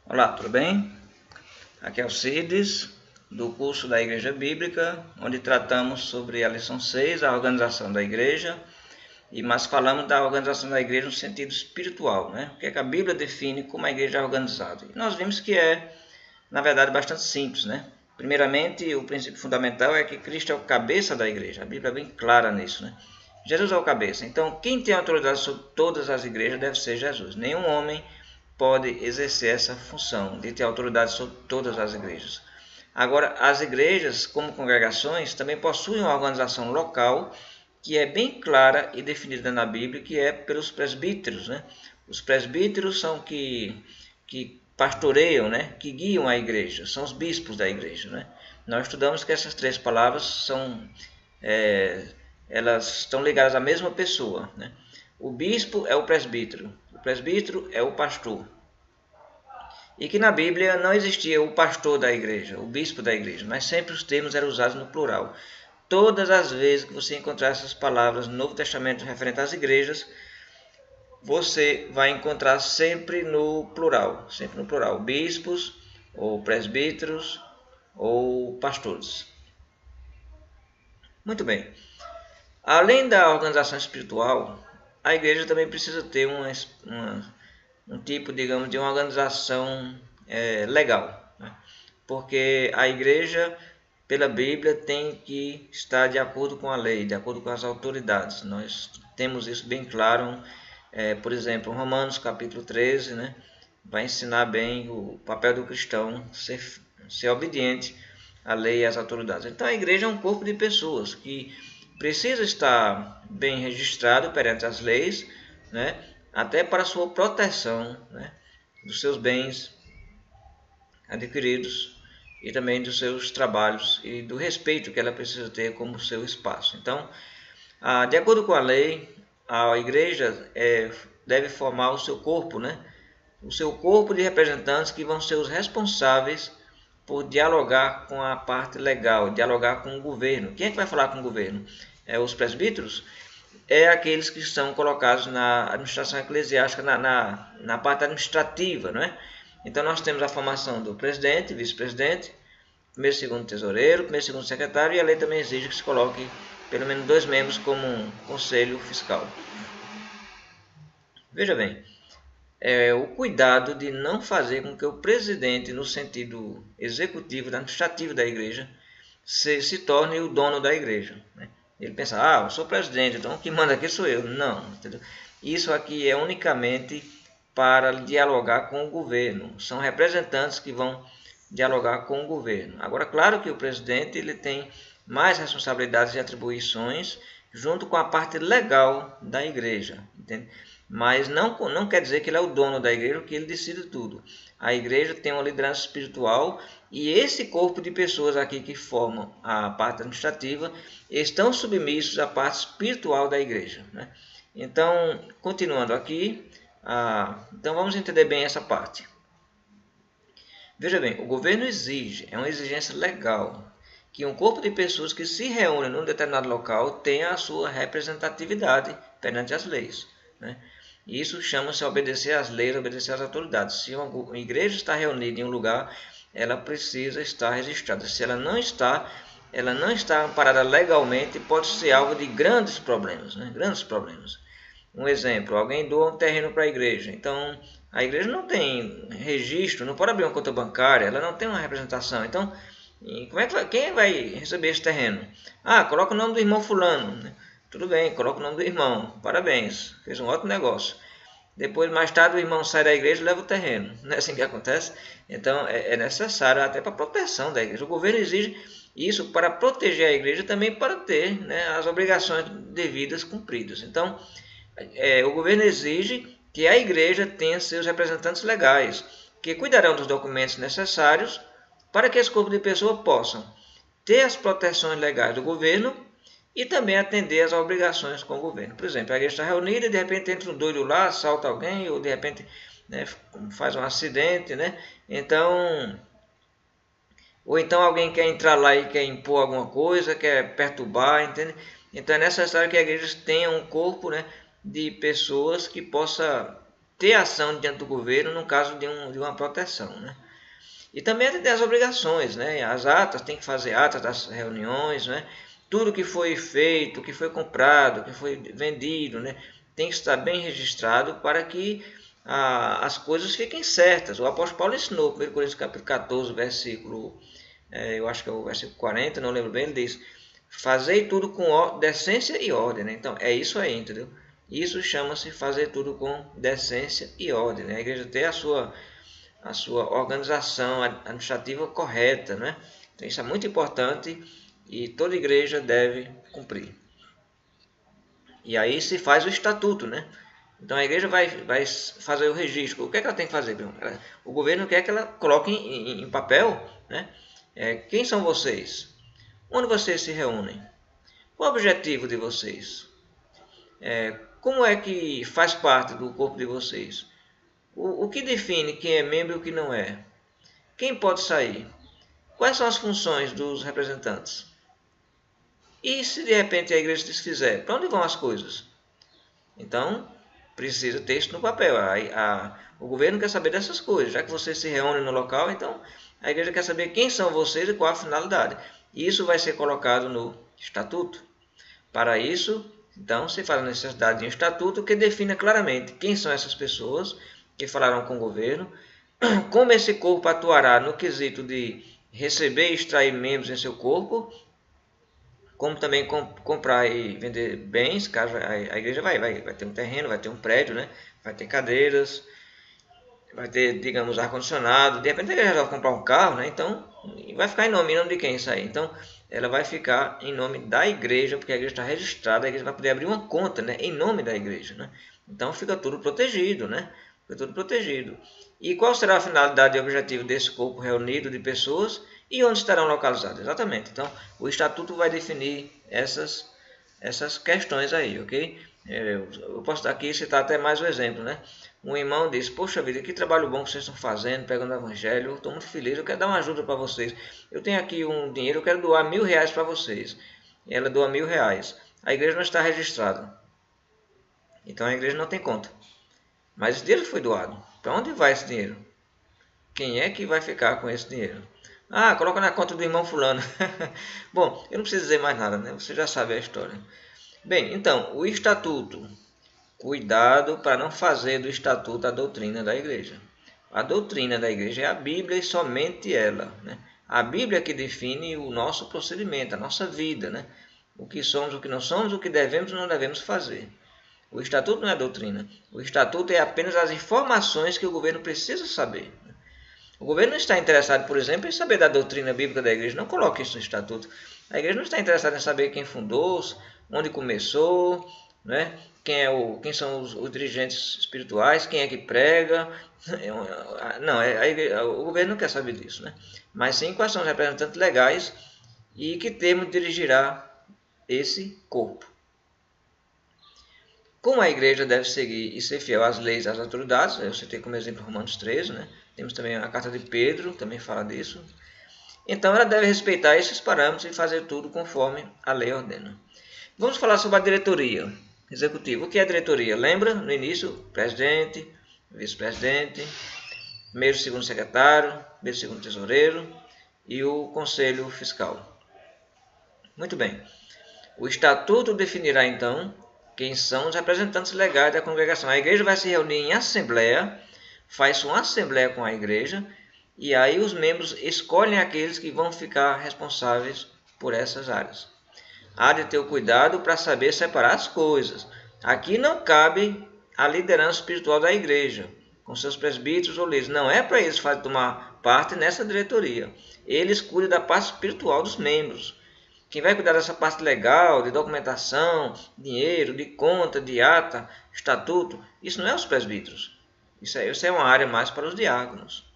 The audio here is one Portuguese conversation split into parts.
Olá, tudo bem? Aqui é o Cides, do curso da Igreja Bíblica, onde tratamos sobre a lição 6, a organização da igreja, mas falamos da organização da igreja no sentido espiritual, né? O que é que a Bíblia define como a igreja é organizada. E nós vimos que na verdade, bastante simples, né? Primeiramente, o princípio fundamental é que Cristo é o cabeça da igreja, a Bíblia é bem clara nisso, né? Jesus é o cabeça, então quem tem autoridade sobre todas as igrejas deve ser Jesus. Nenhum homem pode exercer essa função de ter autoridade sobre todas as igrejas. Agora, as igrejas, como congregações, também possuem uma organização local que é bem clara e definida na Bíblia, que é pelos presbíteros, né? Os presbíteros são que pastoreiam, né? Que guiam a igreja, são os bispos da igreja, né? Nós estudamos que essas três palavras elas estão ligadas à mesma pessoa, né? O bispo é o presbítero é o pastor. E que na Bíblia não existia o pastor da igreja, o bispo da igreja, mas sempre os termos eram usados no plural. Todas as vezes que você encontrar essas palavras no Novo Testamento referente às igrejas, você vai encontrar sempre no plural, bispos, ou presbíteros, ou pastores. Muito bem. Além da organização espiritual, a igreja também precisa ter um tipo, digamos, de uma organização legal, né? Porque a igreja, pela Bíblia, tem que estar de acordo com a lei, de acordo com as autoridades. Nós temos isso bem claro, por exemplo, Romanos capítulo 13, né, vai ensinar bem o papel do cristão ser obediente à lei e às autoridades. Então a igreja é um corpo de pessoas que precisa estar bem registrado perante as leis, né, até para a sua proteção, né, dos seus bens adquiridos e também dos seus trabalhos e do respeito que ela precisa ter como seu espaço. Então, de acordo com a lei, a igreja deve formar o seu corpo, né, o seu corpo de representantes que vão ser os responsáveis por dialogar com a parte legal, dialogar com o governo. Quem é que vai falar com o governo? Os presbíteros? Aqueles que são colocados na administração eclesiástica, na parte administrativa, não é? Então nós temos a formação do presidente, vice-presidente, primeiro e segundo tesoureiro, primeiro e segundo secretário, e a lei também exige que se coloque pelo menos 2 membros como um conselho fiscal. Veja bem, o cuidado de não fazer com que o presidente, no sentido executivo, administrativo da igreja, se torne o dono da igreja, né? Ele pensa, eu sou presidente, então quem manda aqui sou eu. Não, entendeu? Isso aqui é unicamente para dialogar com o governo. São representantes que vão dialogar com o governo. Agora, claro que o presidente ele tem mais responsabilidades e atribuições junto com a parte legal da igreja, entende? Mas não quer dizer que ele é o dono da igreja, que ele decide tudo. A igreja tem uma liderança espiritual e esse corpo de pessoas aqui que formam a parte administrativa estão submissos à parte espiritual da igreja, né? Então, continuando aqui, então vamos entender bem essa parte. Veja bem, o governo exige, é uma exigência legal, que um corpo de pessoas que se reúnem num determinado local tenha a sua representatividade perante as leis, né? Isso chama-se obedecer às leis, obedecer às autoridades. Se uma igreja está reunida em um lugar, ela precisa estar registrada. Se ela não está amparada legalmente, pode ser alvo de grandes problemas, né? Grandes problemas. Um exemplo, alguém doa um terreno para a igreja. Então, a igreja não tem registro, não pode abrir uma conta bancária, ela não tem uma representação. Então, quem vai receber esse terreno? Coloca o nome do irmão fulano, né? Tudo bem, coloca o nome do irmão. Parabéns, fez um ótimo negócio. Depois, mais tarde, o irmão sai da igreja e leva o terreno. Não é assim que acontece? Então, é necessário até para a proteção da igreja. O governo exige isso para proteger a igreja, também para ter, né, as obrigações devidas cumpridas. Então, o governo exige que a igreja tenha seus representantes legais, que cuidarão dos documentos necessários para que esse corpo de pessoas possam ter as proteções legais do governo e também atender às obrigações com o governo. Por exemplo, a igreja está reunida e de repente entra um doido lá, assalta alguém, ou de repente, né, faz um acidente, né? Ou então alguém quer entrar lá e quer impor alguma coisa, quer perturbar, entende? Então é necessário que a igreja tenha um corpo, né, de pessoas que possa ter ação diante do governo no caso de uma proteção, né? E também tem as obrigações, né? As atas, tem que fazer atas das reuniões, né? Tudo que foi feito, que foi comprado, que foi vendido, né? Tem que estar bem registrado para que as coisas fiquem certas. O apóstolo Paulo ensinou, 1 Coríntios capítulo 14, versículo, eu acho que é o versículo 40, não lembro bem, ele diz: fazei tudo com decência e ordem, né? Então é isso aí, entendeu? Isso chama-se fazer tudo com decência e ordem, né? A igreja tem a sua organização administrativa correta, né? Então isso é muito importante e toda igreja deve cumprir. E aí se faz o estatuto, né? Então a igreja vai fazer o registro. O que é que ela tem que fazer? O governo quer que ela coloque em papel, né? Quem são vocês? Onde vocês se reúnem? Qual o objetivo de vocês? Como é que faz parte do corpo de vocês? O que define quem é membro e o que não é? Quem pode sair? Quais são as funções dos representantes? E se de repente a igreja se desfizer, para onde vão as coisas? Então, precisa ter isso no papel. O governo quer saber dessas coisas. Já que vocês se reúnem no local, então a igreja quer saber quem são vocês e qual a finalidade. E isso vai ser colocado no estatuto. Para isso, então, se fala a necessidade de um estatuto que defina claramente quem são essas pessoas que falarão com o governo, como esse corpo atuará no quesito de receber e extrair membros em seu corpo, como também comprar e vender bens, caso a igreja vai ter um terreno, vai ter um prédio, né? Vai ter cadeiras, vai ter, digamos, ar-condicionado. De repente a igreja vai comprar um carro, né? Então, vai ficar em nome de quem isso aí? Então, ela vai ficar em nome da igreja, porque a igreja está registrada, a igreja vai poder abrir uma conta, né? Em nome da igreja, né? Então, fica tudo protegido, né? Fica tudo protegido. E qual será a finalidade e objetivo desse corpo reunido de pessoas e onde estarão localizados? Exatamente. Então, o estatuto vai definir essas questões aí, ok? Eu posso aqui citar até mais um exemplo, né? Um irmão disse: poxa vida, que trabalho bom que vocês estão fazendo, pegando o evangelho, eu estou muito feliz, eu quero dar uma ajuda para vocês. Eu tenho aqui um dinheiro, eu quero doar R$1.000 para vocês. E ela doa R$1.000. A igreja não está registrada. Então a igreja não tem conta. Mas esse dinheiro foi doado. Para onde vai esse dinheiro? Quem é que vai ficar com esse dinheiro? Ah, coloca na conta do irmão fulano. Bom, eu não preciso dizer mais nada, né? Você já sabe a história. Bem, então, o estatuto. Cuidado para não fazer do estatuto a doutrina da igreja. A doutrina da igreja é a Bíblia e somente ela, né? A Bíblia que define o nosso procedimento, a nossa vida, né? O que somos, o que não somos, o que devemos e não devemos fazer. O estatuto não é a doutrina. O estatuto é apenas as informações que o governo precisa saber. O governo não está interessado, por exemplo, em saber da doutrina bíblica da igreja. Não coloque isso no estatuto. A igreja não está interessada em saber quem fundou, onde começou, né? Quem são os dirigentes espirituais, quem é que prega. Não, o governo não quer saber disso, né? Mas sim quais são os representantes legais e que termo dirigirá esse corpo. Como a igreja deve seguir e ser fiel às leis e às autoridades, eu citei como exemplo Romanos 13, né? Temos também a carta de Pedro, também fala disso. Então ela deve respeitar esses parâmetros e fazer tudo conforme a lei ordena. Vamos falar sobre a diretoria executiva. O que é a diretoria? Lembra no início? Presidente, vice-presidente, primeiro e segundo secretário, primeiro e segundo tesoureiro e o conselho fiscal. Muito bem. O estatuto definirá então quem são os representantes legais da congregação. A igreja vai se reunir em assembleia, faz uma assembleia com a igreja, e aí os membros escolhem aqueles que vão ficar responsáveis por essas áreas. Há de ter o cuidado para saber separar as coisas. Aqui não cabe a liderança espiritual da igreja, com seus presbíteros ou líderes. Não é para eles tomar parte nessa diretoria. Eles cuidam da parte espiritual dos membros. Quem vai cuidar dessa parte legal, de documentação, dinheiro, de conta, de ata, estatuto, isso não é os presbíteros. Isso é uma área mais para os diáconos.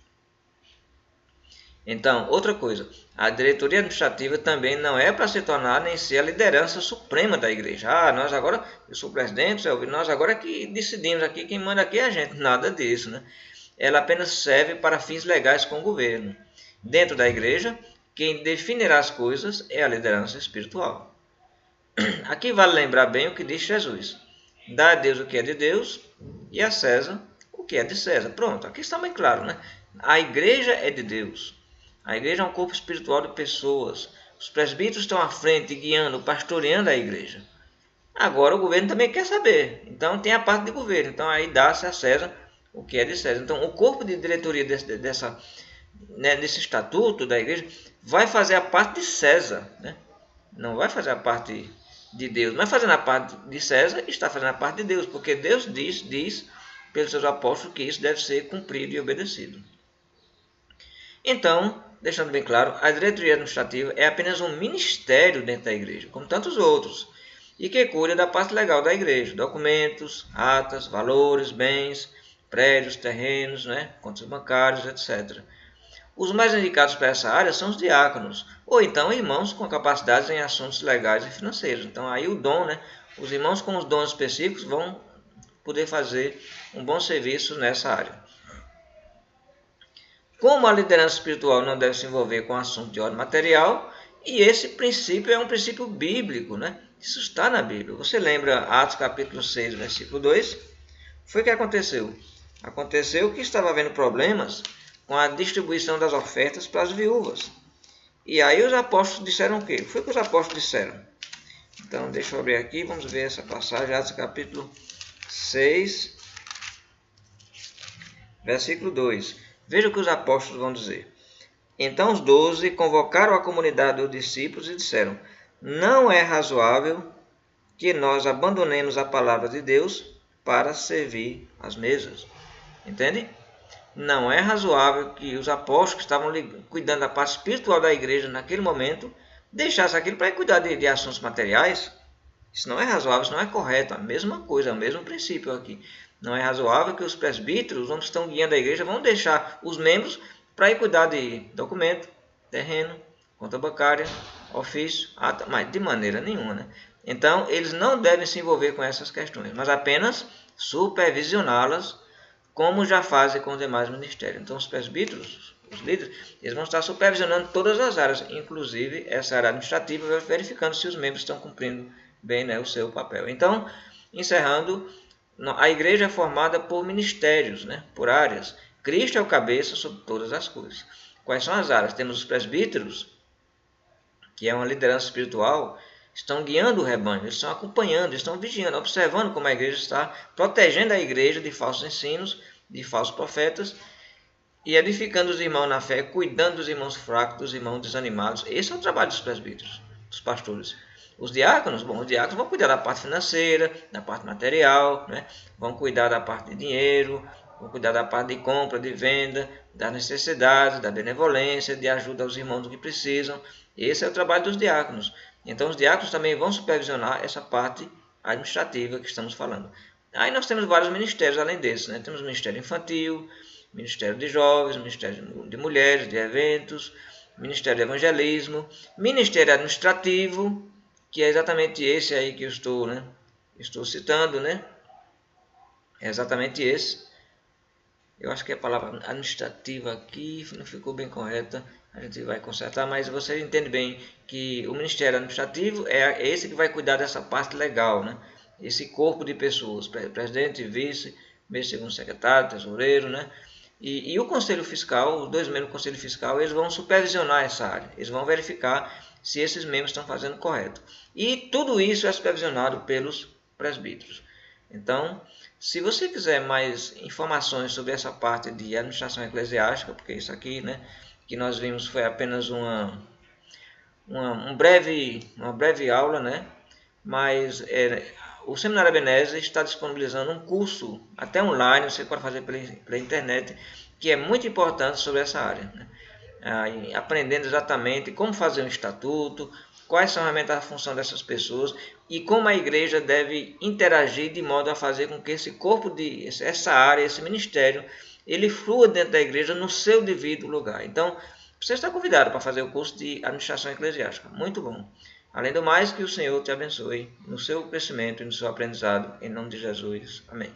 Então, outra coisa, a diretoria administrativa também não é para se tornar nem ser a liderança suprema da igreja. Ah, nós agora, eu sou o presidente, nós agora que decidimos aqui, quem manda aqui é a gente. Nada disso, né? Ela apenas serve para fins legais com o governo. Dentro da igreja, quem definirá as coisas é a liderança espiritual. Aqui vale lembrar bem o que diz Jesus: dá a Deus o que é de Deus e a César que é de César. Pronto, aqui está bem claro, né? A igreja é de Deus. A igreja é um corpo espiritual de pessoas. Os presbíteros estão à frente, guiando, pastoreando a igreja. Agora o governo também quer saber. Então tem a parte de governo. Então aí dá-se a César o que é de César. Então o corpo de diretoria desse estatuto da igreja vai fazer a parte de César, né? Não vai fazer a parte de Deus. Mas fazendo a parte de César, está fazendo a parte de Deus. Porque Deus diz pelos seus apóstolos que isso deve ser cumprido e obedecido. Então, deixando bem claro, a diretoria administrativa é apenas um ministério dentro da igreja, como tantos outros, e que cuida da parte legal da igreja, documentos, atas, valores, bens, prédios, terrenos, né, contas bancárias, etc. Os mais indicados para essa área são os diáconos, ou então irmãos com capacidades em assuntos legais e financeiros. Então aí o dom, né, os irmãos com os dons específicos vão poder fazer um bom serviço nessa área. Como a liderança espiritual não deve se envolver com assunto de ordem material, e esse princípio é um princípio bíblico, né? Isso está na Bíblia. Você lembra Atos capítulo 6, versículo 2? Foi o que aconteceu. Aconteceu que estava havendo problemas com a distribuição das ofertas para as viúvas. E aí os apóstolos disseram o quê? Foi o que os apóstolos disseram. Então, deixa eu abrir aqui, vamos ver essa passagem, Atos capítulo 6, versículo 2. Veja o que os apóstolos vão dizer. Então os 12 convocaram a comunidade dos discípulos e disseram: não é razoável que nós abandonemos a palavra de Deus para servir às mesas. Entende? Não é razoável que os apóstolos que estavam cuidando da parte espiritual da igreja naquele momento deixassem aquilo para cuidar de assuntos materiais. Isso não é razoável, isso não é correto. A mesma coisa, o mesmo princípio aqui. Não é razoável que os presbíteros, os que estão guiando a igreja, vão deixar os membros para ir cuidar de documento, terreno, conta bancária, ofício, ata, mas de maneira nenhuma, né? Então, eles não devem se envolver com essas questões, mas apenas supervisioná-las, como já fazem com os demais ministérios. Então, os presbíteros, os líderes, eles vão estar supervisionando todas as áreas, inclusive essa área administrativa, verificando se os membros estão cumprindo bem, né, o seu papel. Então, encerrando, a igreja é formada por ministérios, né, por áreas. Cristo é o cabeça sobre todas as coisas. Quais são as áreas? Temos os presbíteros, que é uma liderança espiritual, estão guiando o rebanho, eles estão acompanhando, estão vigiando, observando como a igreja está, protegendo a igreja de falsos ensinos, de falsos profetas, e edificando os irmãos na fé, cuidando dos irmãos fracos, dos irmãos desanimados. Esse é o trabalho dos presbíteros, dos pastores. Os diáconos, os diáconos vão cuidar da parte financeira, da parte material, né? Vão cuidar da parte de dinheiro, vão cuidar da parte de compra, de venda, das necessidades, da benevolência, de ajuda aos irmãos que precisam. Esse é o trabalho dos diáconos. Então os diáconos também vão supervisionar essa parte administrativa que estamos falando. Aí nós temos vários ministérios além desses, né? Temos o Ministério Infantil, Ministério de Jovens, Ministério de Mulheres, de Eventos, Ministério de Evangelismo, Ministério Administrativo, que é exatamente esse aí que eu estou citando, né? É exatamente esse. Eu acho que a palavra administrativa aqui não ficou bem correta, a gente vai consertar, mas você entende bem que o Ministério Administrativo é esse que vai cuidar dessa parte legal, né? Esse corpo de pessoas, presidente, vice, segundo secretário, tesoureiro, né? E o Conselho Fiscal, os dois membros do Conselho Fiscal, eles vão supervisionar essa área, eles vão verificar se esses membros estão fazendo correto. E tudo isso é supervisionado pelos presbíteros. Então, se você quiser mais informações sobre essa parte de administração eclesiástica, porque isso aqui, né, que nós vimos foi apenas uma breve aula, né, mas o Seminário Ebenezer está disponibilizando um curso, até online, você pode fazer pela internet, que é muito importante sobre essa área, né? Aprendendo exatamente como fazer um estatuto, quais são realmente a função dessas pessoas e como a igreja deve interagir de modo a fazer com que esse corpo, essa área, esse ministério, ele flua dentro da igreja no seu devido lugar. Então, você está convidado para fazer o curso de administração eclesiástica. Muito bom. Além do mais, que o Senhor te abençoe no seu crescimento e no seu aprendizado. Em nome de Jesus. Amém.